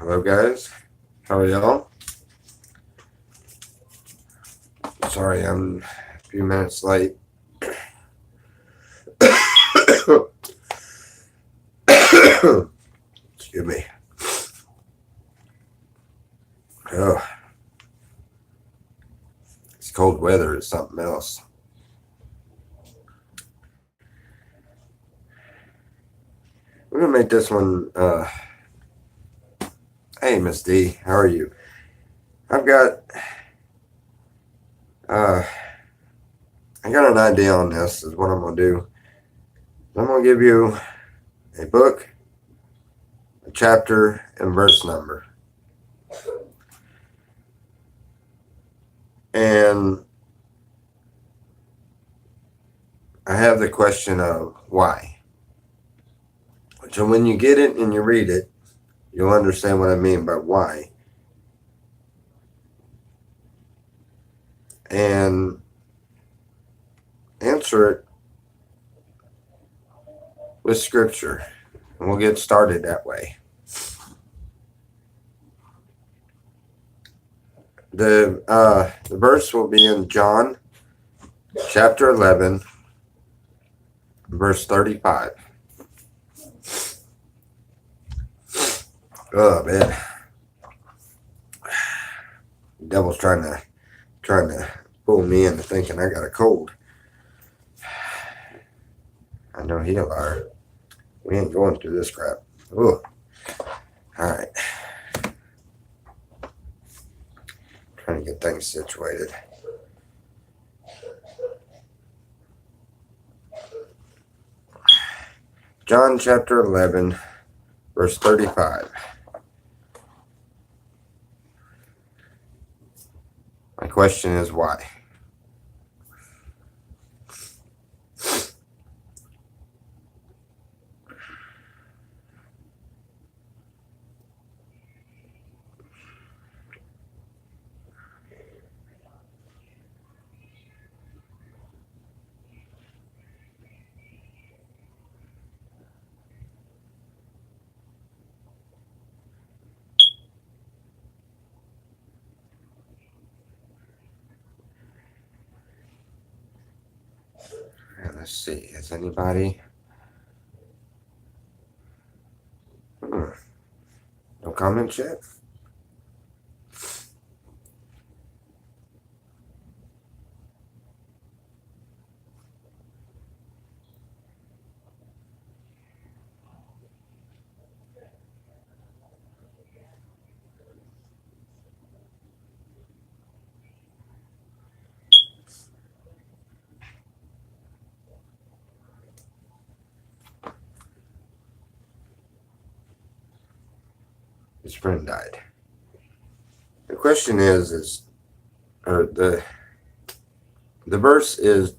Hello, guys. How are y'all? Sorry, I'm a few minutes late. Excuse me. Oh, this cold weather is something else. We're gonna make this one. Hey, Miss D, how are you? I've got. Uh, I got an idea on this. Is what I'm gonna do. I'm gonna give you a book, a chapter, and verse number, and I have the question of why. So when you get it and you read it, you'll understand what I mean by why. And answer it with scripture. And we'll get started that way. The verse will be in John chapter 11, verse 35. Oh man. The devil's trying to pull me into thinking I got a cold. I know he'll are. We ain't going through this crap. Ooh. Alright. Trying to get things situated. John chapter 11, verse 35. My question is why? Let's see. Has anybody? No comments yet? His friend died. The question is or the verse is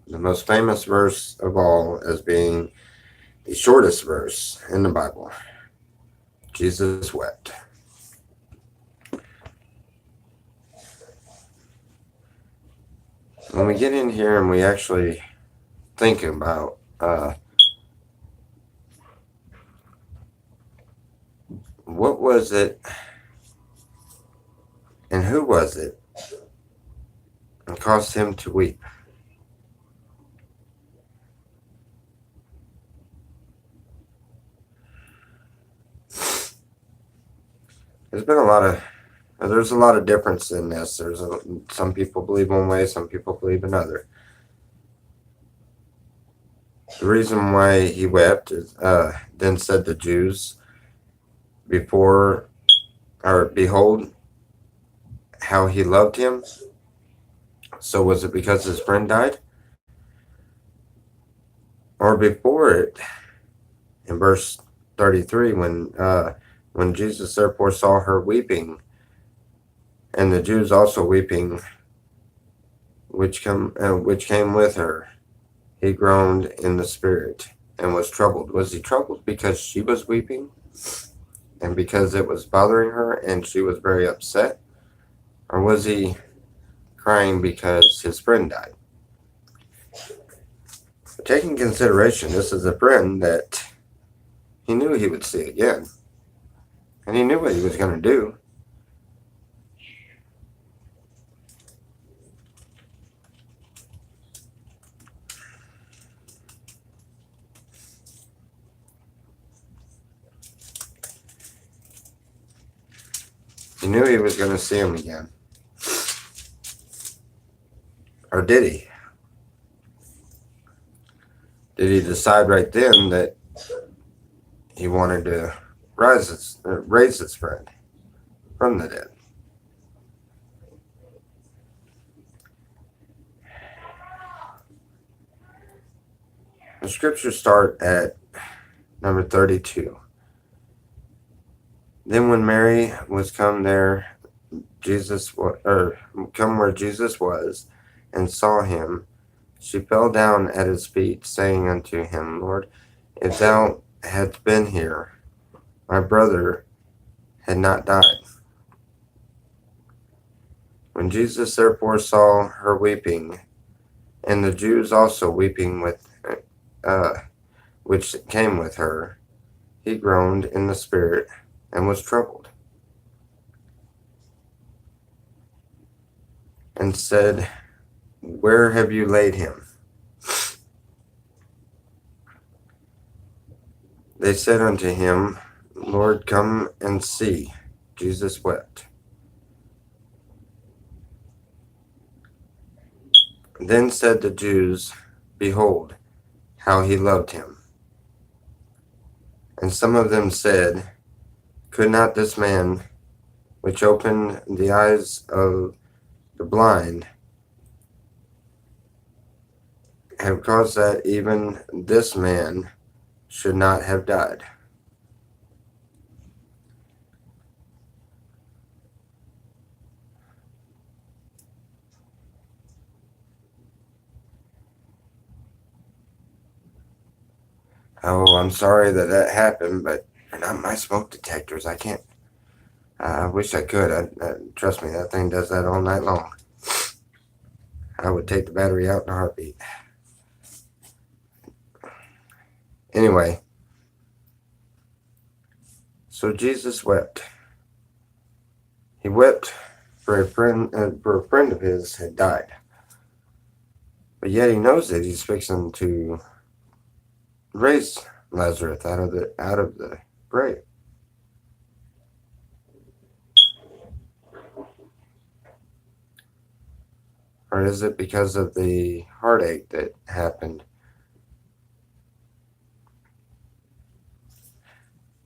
the most famous verse of all as being the shortest verse in the Bible. Jesus wept. When we get in here and we actually think about what was it and who was it that caused him to weep? There's a lot of difference in this. Some people believe one way, some people believe another. The reason why he wept is then said the Jews behold how he loved him. So was it because his friend died? Or before it, in verse 33, when Jesus therefore saw her weeping, and the Jews also weeping, which came with her, he groaned in the spirit and was troubled. Was he troubled because she was weeping and because it was bothering her and she was very upset? Or was he crying because his friend died? But taking consideration, this is a friend that he knew he would see again. And he knew what he was going to do. He knew he was going to see him again. Or did he? Did he decide right then that he wanted to raise his friend from the dead? The scriptures start at number 32. Then when Mary was come where Jesus was, and saw him, she fell down at his feet, saying unto him, Lord, if thou hadst been here, my brother had not died. When Jesus therefore saw her weeping, and the Jews also weeping which came with her, he groaned in the spirit, and was troubled, and said, Where have you laid him? They said unto him, Lord, come and see. Jesus wept. Then said the Jews, Behold, how he loved him. And some of them said, Could not this man, which opened the eyes of the blind, have caused that even this man should not have died? Oh, I'm sorry that happened, but they're not my smoke detectors. I can't. I wish I could. Trust me, that thing does that all night long. I would take the battery out in a heartbeat. Anyway, so Jesus wept. He wept for a friend of his had died, but yet he knows that he's fixing to raise Lazarus out of the grave. Or is it because of the heartache that happened?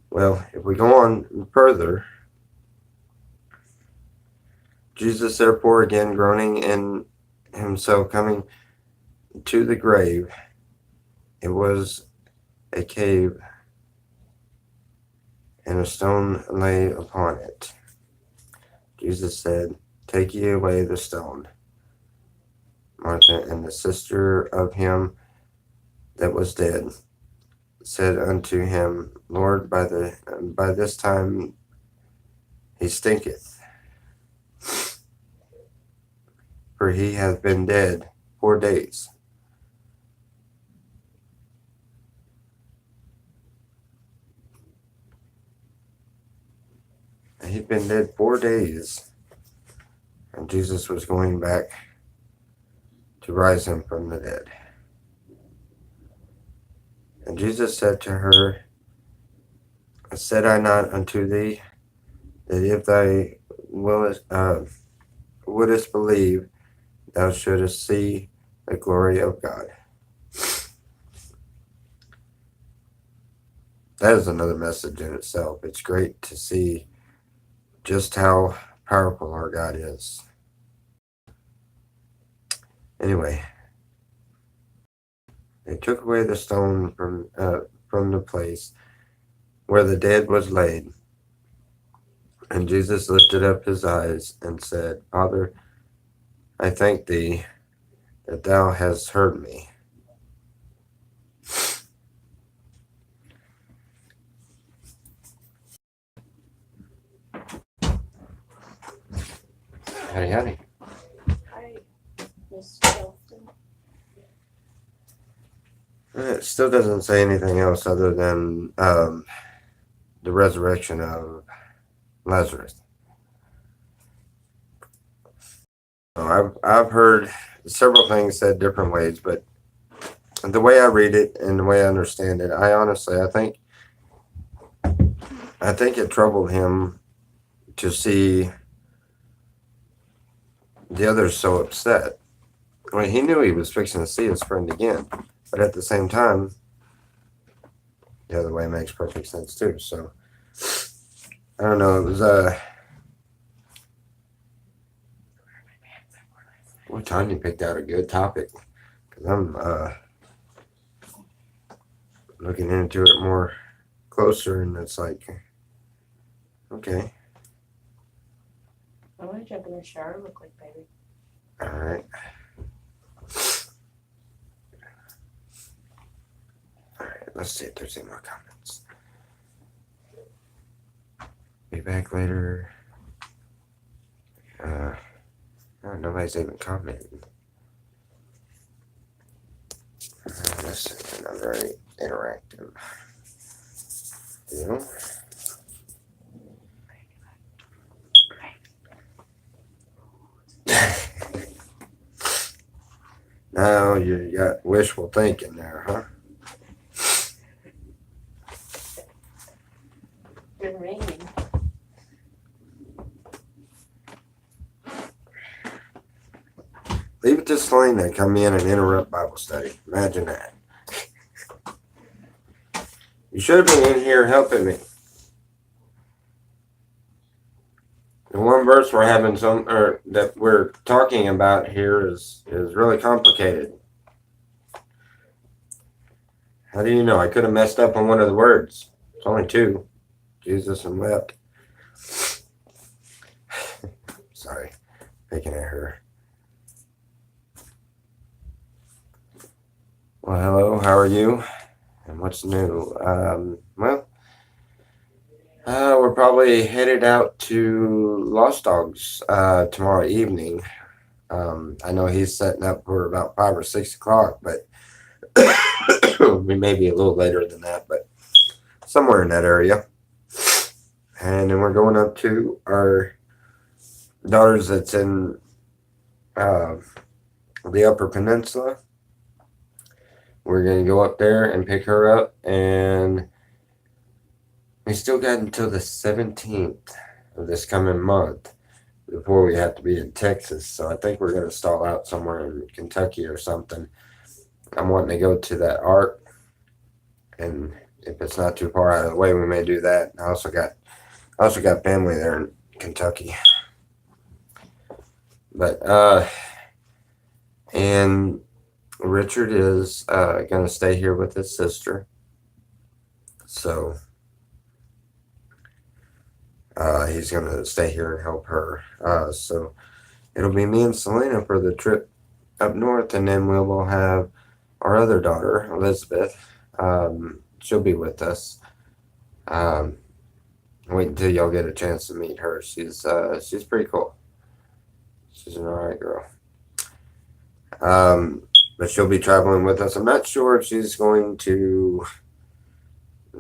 Well, if we go on further, Jesus therefore again groaning in himself, coming to the grave. It was a cave, and a stone lay upon it. Jesus said, Take ye away the stone. Martha and the sister of him that was dead said unto him, Lord, by this time he stinketh, for he hath been dead 4 days. He'd been dead 4 days, and Jesus was going back to rise him from the dead. And Jesus said to her, Said I not unto thee, that if thou wouldest believe, thou shouldest see the glory of God. That is another message in itself. It's great to see just how powerful our God is. Anyway, they took away the stone from the place where the dead was laid. And Jesus lifted up his eyes and said, Father, I thank thee that thou hast heard me. Howdy, howdy. Hi, Miss Shelton. It still doesn't say anything else other than the resurrection of Lazarus. I've heard several things said different ways, but the way I read it and the way I understand it, I think it troubled him to see the others so upset. I mean, he knew he was fixing to see his friend again, but at the same time, the other way makes perfect sense too. So I don't know. It was what time you picked out a good topic? Because I'm looking into it more closer, and it's like, okay, I want to jump in the shower real quick, baby. all right. All right, let's see if there's any more comments. Be back later. Nobody's even commenting. This is not very interactive. You Now you got wishful thinking there, huh? Been raining. Leave it to Selena to come in and interrupt Bible study. Imagine that. You should have been in here helping me. The one verse we're having that we're talking about here is really complicated. How do you know? I could have messed up on one of the words. It's only two. Jesus and wept. Sorry, picking at her. Well, hello. How are you? And what's new? We're probably headed out to Lost Dogs tomorrow evening. I know he's setting up for about 5 or 6 o'clock, but we may be a little later than that, but somewhere in that area. And then we're going up to our daughter's that's in the Upper Peninsula. We're going to go up there and pick her up, and we still got until the 17th of this coming month before we have to be in Texas. So I think we're going to stall out somewhere in Kentucky or something. I'm wanting to go to that art, and if it's not too far out of the way, we may do that. I also got family there in Kentucky. But and Richard is going to stay here with his sister. So he's going to stay here and help her. So it'll be me and Selena for the trip up north, and then we will have our other daughter, Elizabeth. She'll be with us. Wait until y'all get a chance to meet her. She's pretty cool. She's an alright girl. But she'll be traveling with us. I'm not sure if she's going to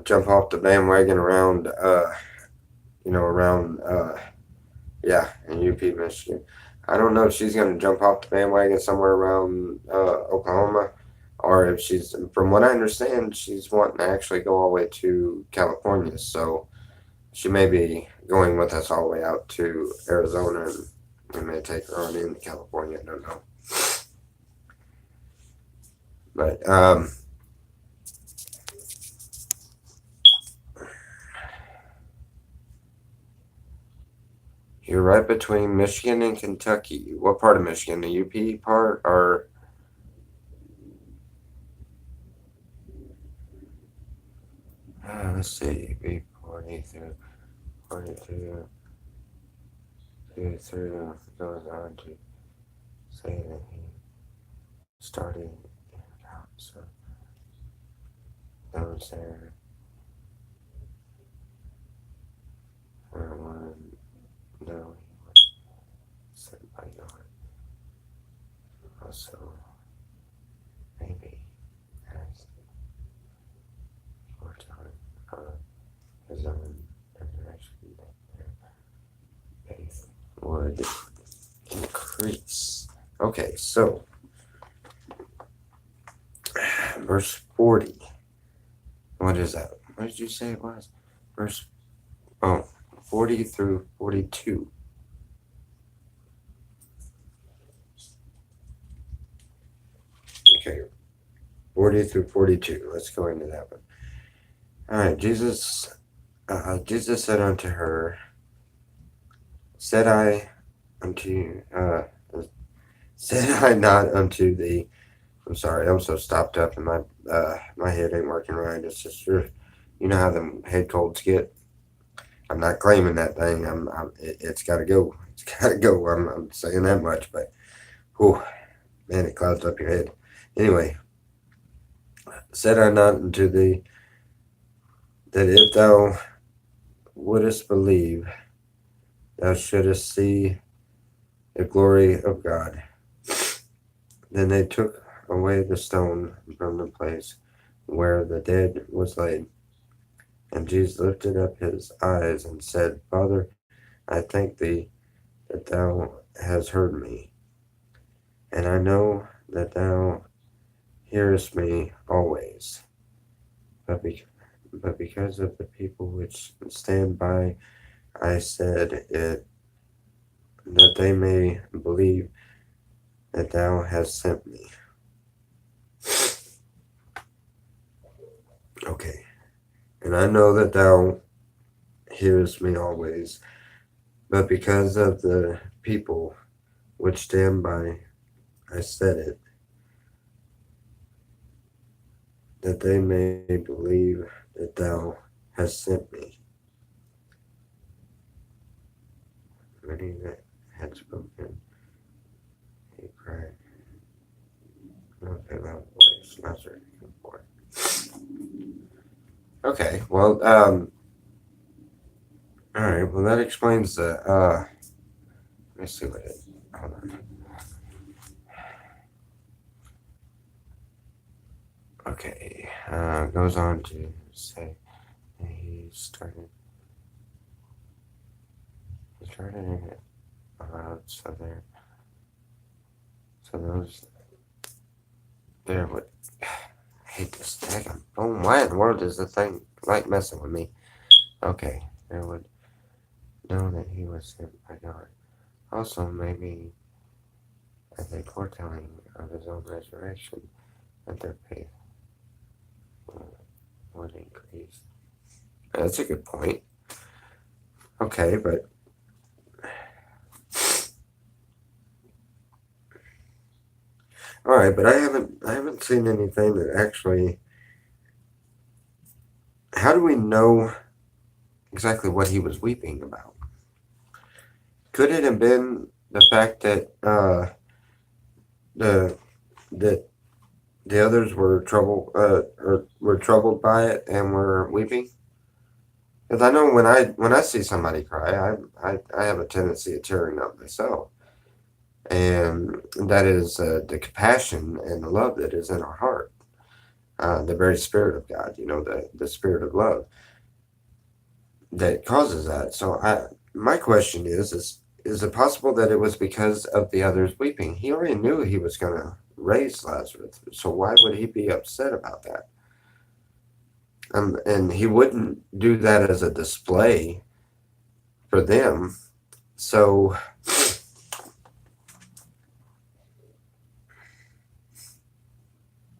jump off the bandwagon around, in UP, Michigan. I don't know if she's going to jump off the bandwagon somewhere around Oklahoma, or if she's, from what I understand, she's wanting to actually go all the way to California. So she may be going with us all the way out to Arizona, and we may take her on into California. I don't know. But you're right between Michigan and Kentucky. What part of Michigan? The UP part, or let's see, B40 through 42 through goes on to say that he started out, so those there were one, no, he was sent by yard. Also, maybe as for time his own resurrection there. would increase. Okay, so verse 40. What is that? What did you say it was? Verse 40 through 42. Okay, 40 through 42. Let's go into that one. All right, Jesus said unto her, said I not unto thee. I'm sorry, I'm so stopped up and my head ain't working right. It's just, you know how them head colds get. I'm not claiming that thing. It's got to go. It's got to go. I'm saying that much, but, whew, man, it clouds up your head. Anyway, said I not unto thee that if thou wouldest believe, thou shouldest see the glory of God. Then they took away the stone from the place where the dead was laid. And Jesus lifted up his eyes and said, Father, I thank thee that thou hast heard me. And I know that thou hearest me always. But because of the people which stand by, I said it, that they may believe that thou hast sent me. Okay. And I know that thou hearest me always, but because of the people which stand by, I said it, that they may believe that thou hast sent me. When he had spoken, he cried, okay, loud voice, Lazarus, come forth. Okay, well, all right, well, that explains the, let me see what it, hold on. Okay, goes on to say he started in it aloud, so those there would, I hate this tag. Oh, why in the world is the thing like messing with me? Okay, there would know that he was sent by God. Also, maybe as a foretelling of his own resurrection, that their faith would increase. That's a good point. Okay, but all right, but I haven't seen anything that actually. How do we know exactly what he was weeping about? Could it have been the fact that the others were troubled by it and were weeping? Because I know when I see somebody cry, I have a tendency of tearing up myself, and that is the compassion and the love that is in our heart, the very spirit of God. You know, the spirit of love that causes that. So my question is it possible that it was because of the others weeping? He already knew he was going to raise Lazarus, so why would he be upset about that? And he wouldn't do that as a display for them. So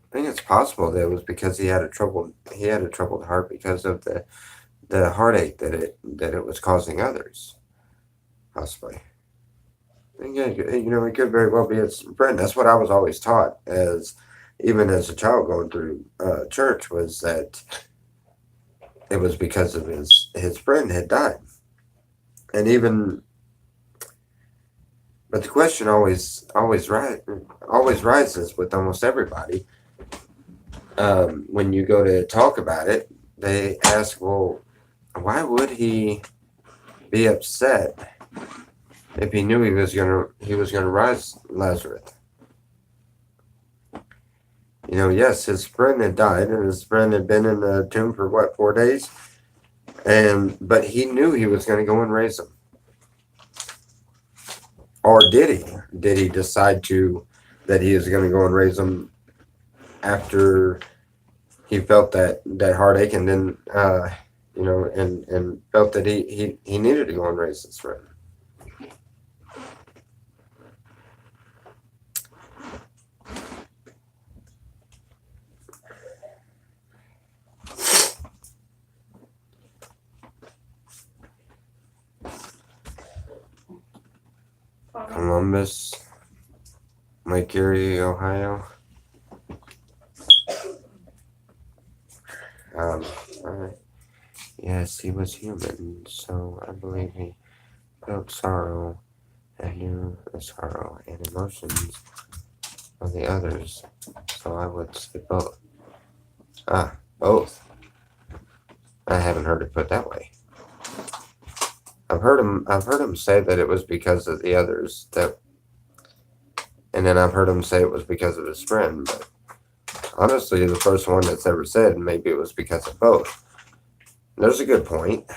I think it's possible that it was because he had a troubled heart because of the heartache that it was causing others, possibly. Again, you know, it could very well be his friend. That's what I was always taught, even as a child going through church, was that it was because of his friend had died, and even. But the question always rises with almost everybody. When you go to talk about it, they ask, "Well, why would he be upset if he knew he was gonna rise Lazarus?" You know, yes, his friend had died, and his friend had been in the tomb for what, 4 days, but he knew he was going to go and raise him. Or did he? Did he decide that he is going to go and raise them after he felt that heartache, and then and felt that he needed to go and raise his friend? Columbus, Lake Erie, Ohio. Alright. Yes, he was human, so I believe he felt sorrow and knew the sorrow and emotions of the others. So I would say both. Both. I haven't heard it put that way. I've heard him say that it was because of the others and then I've heard him say it was because of his friend, but honestly, the first one that's ever said maybe it was because of both. There's a good point.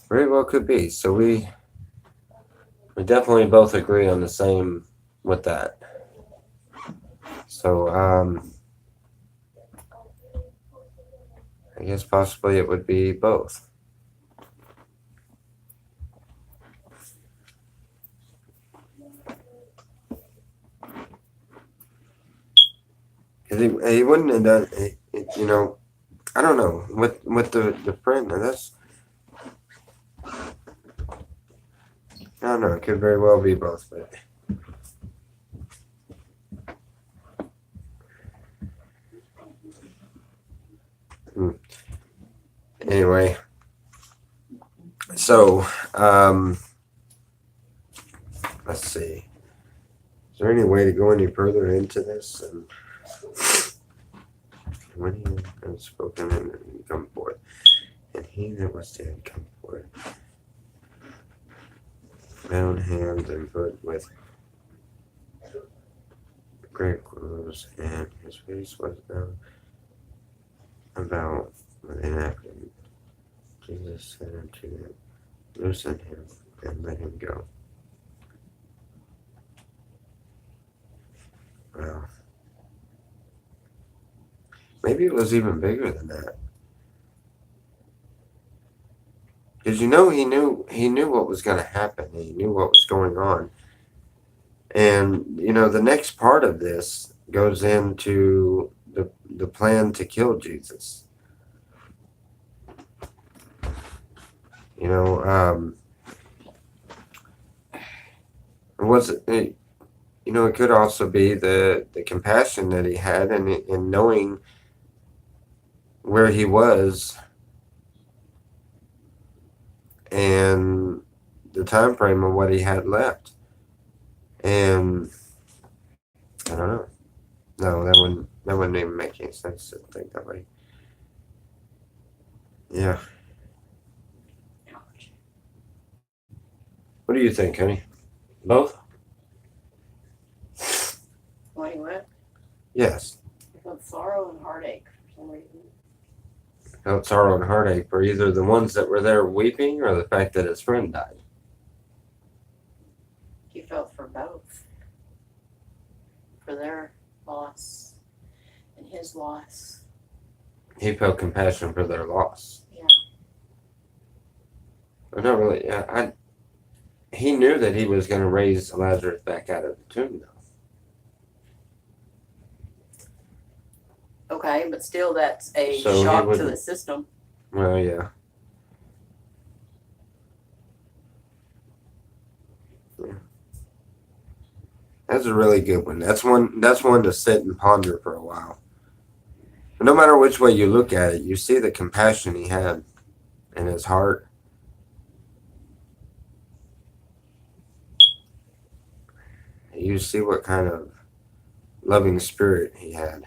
Very well could be. So we definitely both agree on the same with that. So I guess possibly it would be both. Because he wouldn't have done, I don't know, with the friend, that's, I don't know, it could very well be both, but. Anyway, so, let's see. Is there any way to go any further into this? And when he had spoken and come forth, and he that was dead come forth, bound hands and foot with great clothes, and his face was bound about with an napkin. Jesus said unto them, loosen him and let him go. Well, maybe it was even bigger than that. Because he knew what was going to happen. He knew what was going on. And, the next part of this goes into the plan to kill Jesus. It could also be the compassion that he had in knowing where he was and the time frame of what he had left. And I don't know. No, that wouldn't even make any sense to think that way. Yeah. What do you think, honey? Both? What? Yes. I felt sorrow and heartache for some reason. Felt sorrow and heartache for either the ones that were there weeping or the fact that his friend died. He felt for both. For their loss and his loss. He felt compassion for their loss. Yeah. But not really. He knew that he was going to raise Lazarus back out of the tomb, though. Okay, but still that's a So he shock to wouldn't- the system. Well, yeah. That's a really good one. That's one to sit and ponder for a while. But no matter which way you look at it, you see the compassion he had in his heart. You see what kind of loving spirit he had.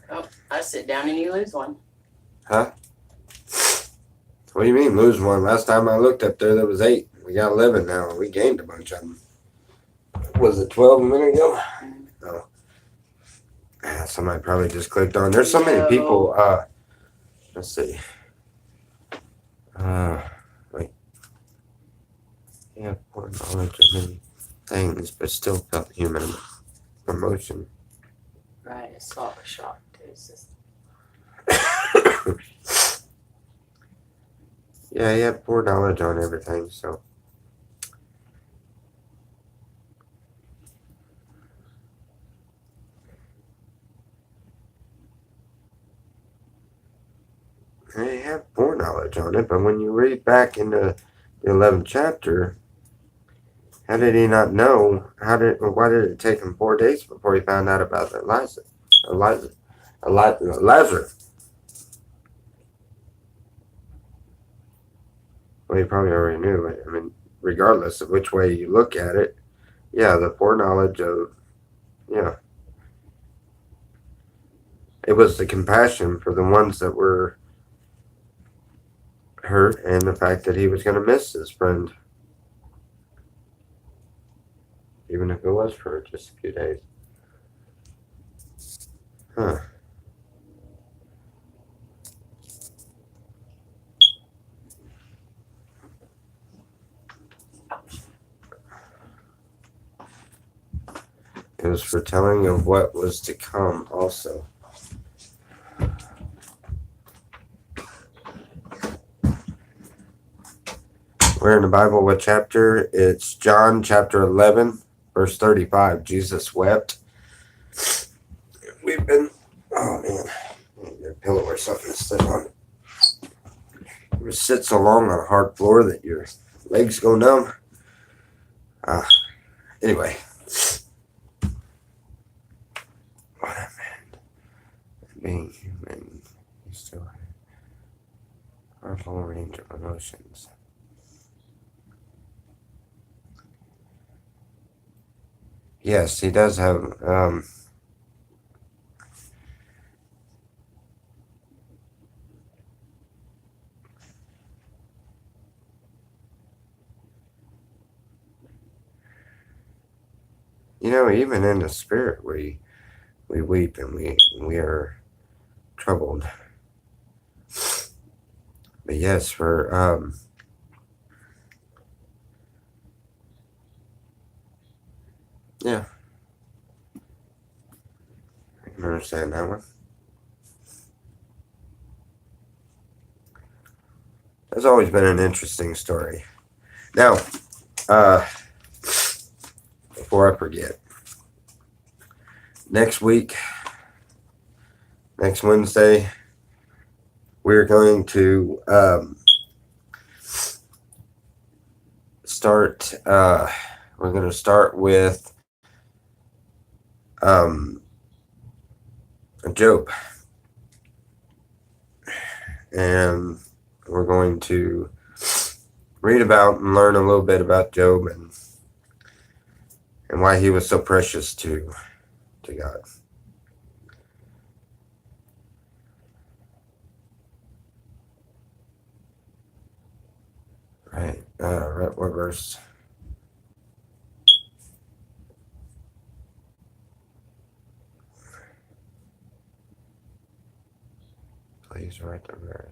Oh, I sit down and you lose one. Huh? What do you mean lose one? Last time I looked up there was 8. We got 11 now. We gained a bunch of them. Was it 12 a minute ago? Oh. Somebody probably just clicked on. There's so many people. Let's see. Wait. Yeah, poor knowledge of many things, but still felt human emotion. Right, it's all a shock to his system. Yeah, he had poor knowledge on everything, so. He had poor knowledge on it, but when you read back into the 11th chapter, how did he not know? Why did it take him 4 days before he found out about Lazarus? Well, he probably already knew it. I mean, regardless of which way you look at it, yeah, the foreknowledge of, yeah. It was the compassion for the ones that were hurt and the fact that he was going to miss his friend. Even if it was for just a few days. Huh. It was foretelling of what was to come also. Where in the Bible, what chapter? It's John chapter 11, verse 35. Jesus wept. We've been, oh man, I need a pillow or something to sit on. You sit so long on a hard floor that your legs go numb. Anyway. What a man. Being human, you still have a whole range of emotions. Yes, he does have, even in the spirit, we weep and we are troubled. But yes, for yeah, I can understand that one. That's always been an interesting story. Now, before I forget, next Wednesday, we're going to start. We're going to start with Job, and we're going to read about and learn a little bit about Job and why he was so precious to God. Right. What verse? Please write the verse.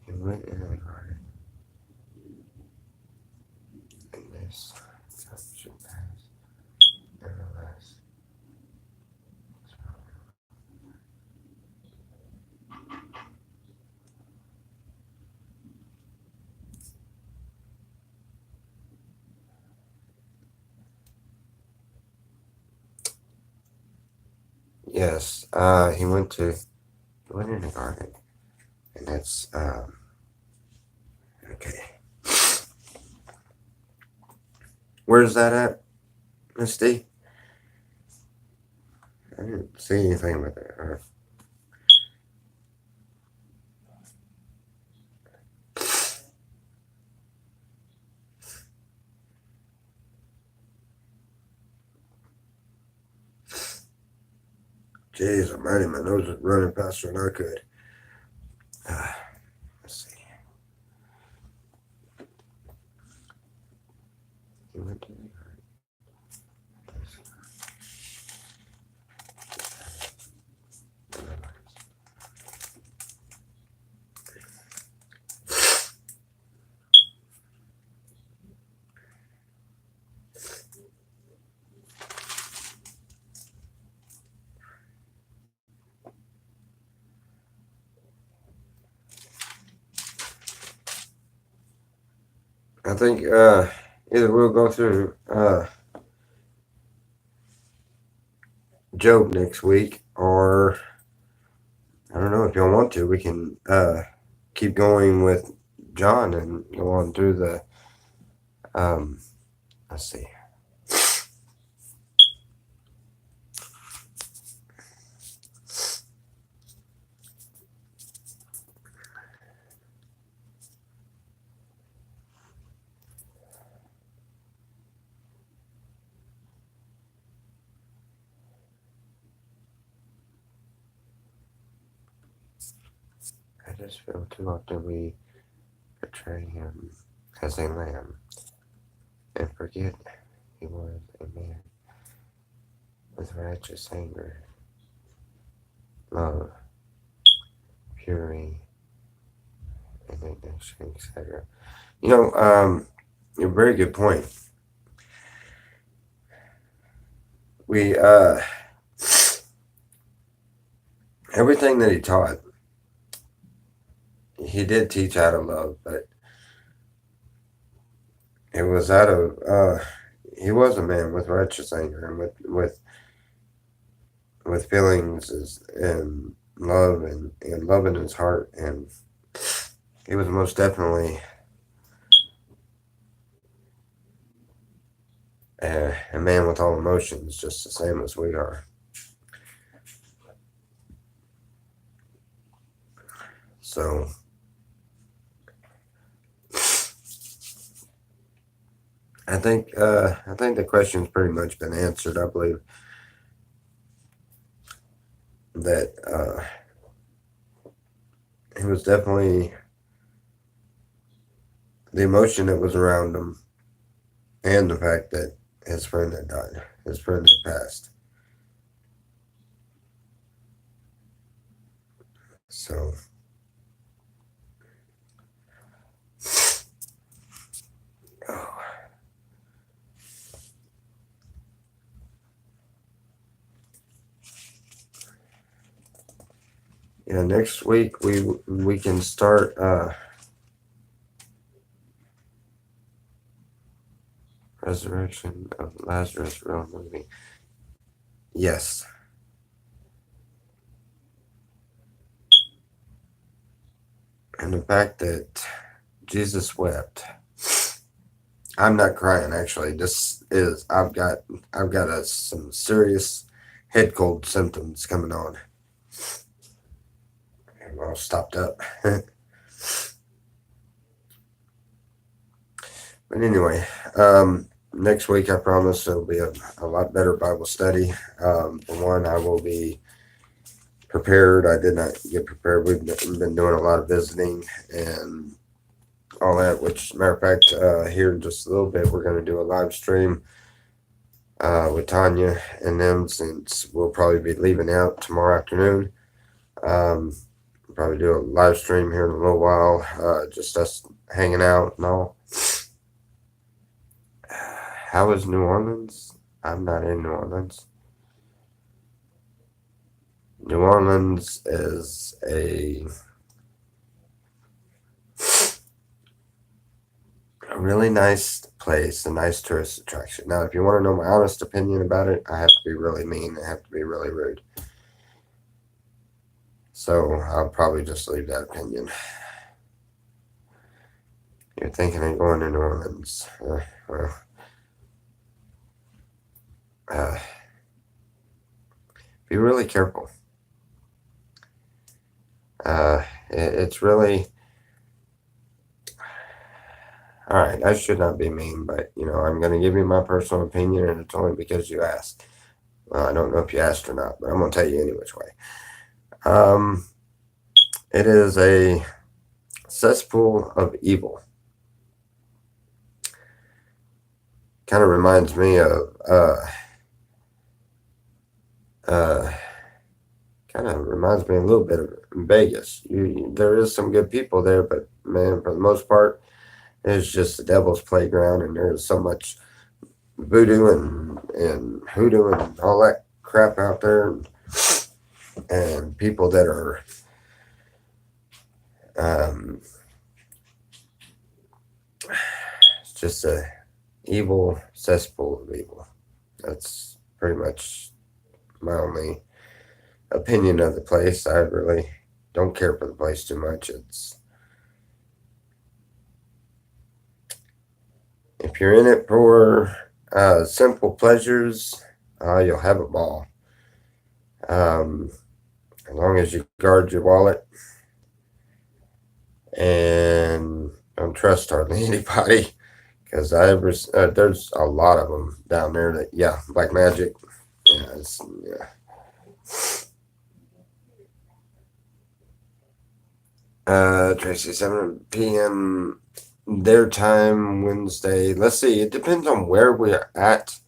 He went in the garden, and this cup should pass. Nevertheless, yes, he went in the garden, and that's okay. Where's that at, Miss D? I didn't see anything with it. Jeez, almighty, my nose is running faster than I could. Let's see. I think either we'll go through Job next week, or I don't know if y'all want to. We can keep going with John and go on through the. Let's see. I just feel too often we portray him as a lamb and forget he was a man with righteous anger, love, fury, indignation, etc. You know, a very good point. We everything that he taught, he did teach out of love, but it was out of he was a man with righteous anger and with feelings and love and love in his heart, and he was most definitely a man with all emotions, just the same as we are. So I think the question's pretty much been answered. I believe that it was definitely the emotion that was around him, and the fact that his friend had died, his friend had passed. So oh. Yeah, next week we can start Resurrection of Lazarus real movie. Yes. And the fact that Jesus wept. I'm not crying actually. This is I've got some serious head cold symptoms coming on. I'm all stopped up. But anyway, next week I promise it'll be a lot better Bible study. For one, I will be prepared. I did not get prepared. We've been doing a lot of visiting and all that, which, matter of fact, here in just a little bit, we're going to do a live stream with Tanya and them, since we'll probably be leaving out tomorrow afternoon. Probably do a live stream here in a little while, just us hanging out and all. How is New Orleans? I'm not in New Orleans. New Orleans is a really nice place, a nice tourist attraction. Now, if you want to know my honest opinion about it, I have to be really mean. I have to be really rude. So I'll probably just leave that opinion. You're thinking of going to New Orleans. Be really careful. It's really... All right, I should not be mean, but, I'm going to give you my personal opinion, and it's only because you asked. Well, I don't know if you asked or not, but I'm going to tell you any which way. It is a cesspool of evil. Kind of reminds me of kind of reminds me a little bit of Vegas. There is some good people there, but man, for the most part, it's just the devil's playground, and there's so much voodoo and hoodoo and all that crap out there, and people that are it's just a evil cesspool of evil. That's pretty much my only opinion of the place. I really don't care for the place too much. It's if you're in it for simple pleasures, you'll have a ball. As long as you guard your wallet and don't trust hardly anybody, because there's a lot of them down there that black magic. Tracy, 7 p.m. their time Wednesday. Let's see. It depends on where we're at,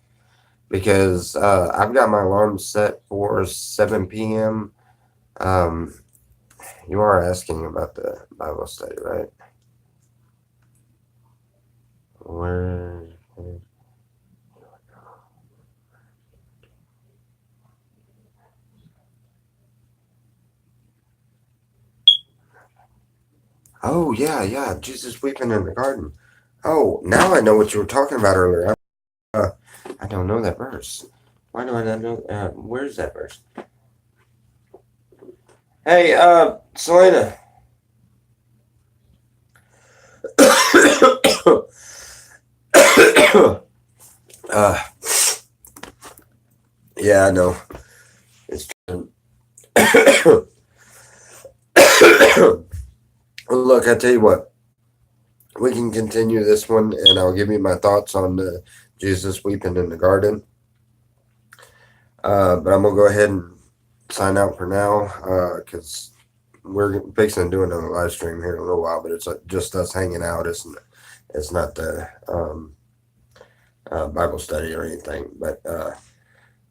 because I've got my alarm set for 7 p.m. You are asking about the Bible study, right? Where? Oh, yeah. Jesus weeping in the garden. Oh, now I know what you were talking about earlier. I don't know that verse. Why do I not know? Where's that verse? Hey, Selena. Yeah, I know. It's true. Look, I tell you what. We can continue this one, and I'll give you my thoughts on Jesus weeping in the garden. But I'm going to go ahead and sign out for now, because we're fixing to do another live stream here in a little while, but it's just us hanging out. It's not the Bible study or anything, but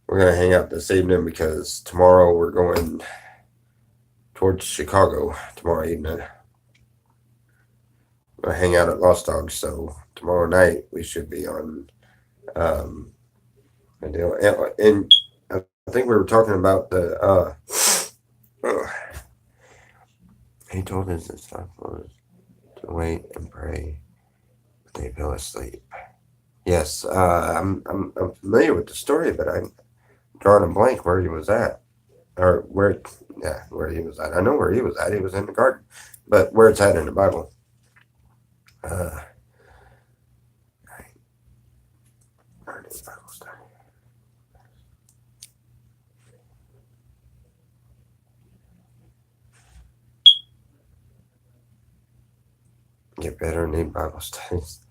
we're going to hang out this evening because tomorrow we're going towards Chicago tomorrow evening. I hang out at Lost Dogs, so tomorrow night we should be on a deal. And I think we were talking about the he told his disciples to wait and pray when they fell asleep. Yes, I'm familiar with the story, but I'm drawing a blank where he was at, or where he was at. I know where he was at. He was in the garden, but where it's at in the Bible. Get better and need Bible studies.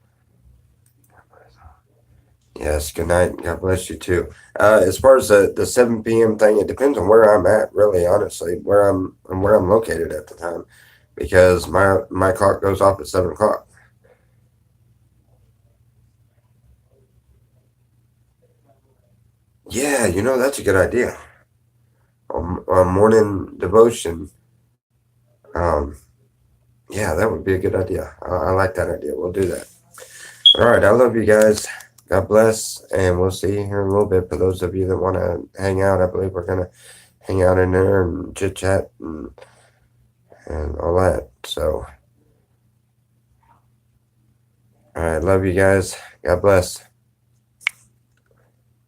Yes, good night. God bless you too. As far as the 7 p.m. thing, it depends on where I'm at, really, honestly, where I'm located at the time, because my clock goes off at 7 o'clock. Yeah, that's a good idea. On morning devotion. Yeah, that would be a good idea. I like that idea. We'll do that. All right. I love you guys. God bless. And we'll see you here in a little bit. For those of you that want to hang out, I believe we're going to hang out in there and chit chat and all that. So, all right. Love you guys. God bless.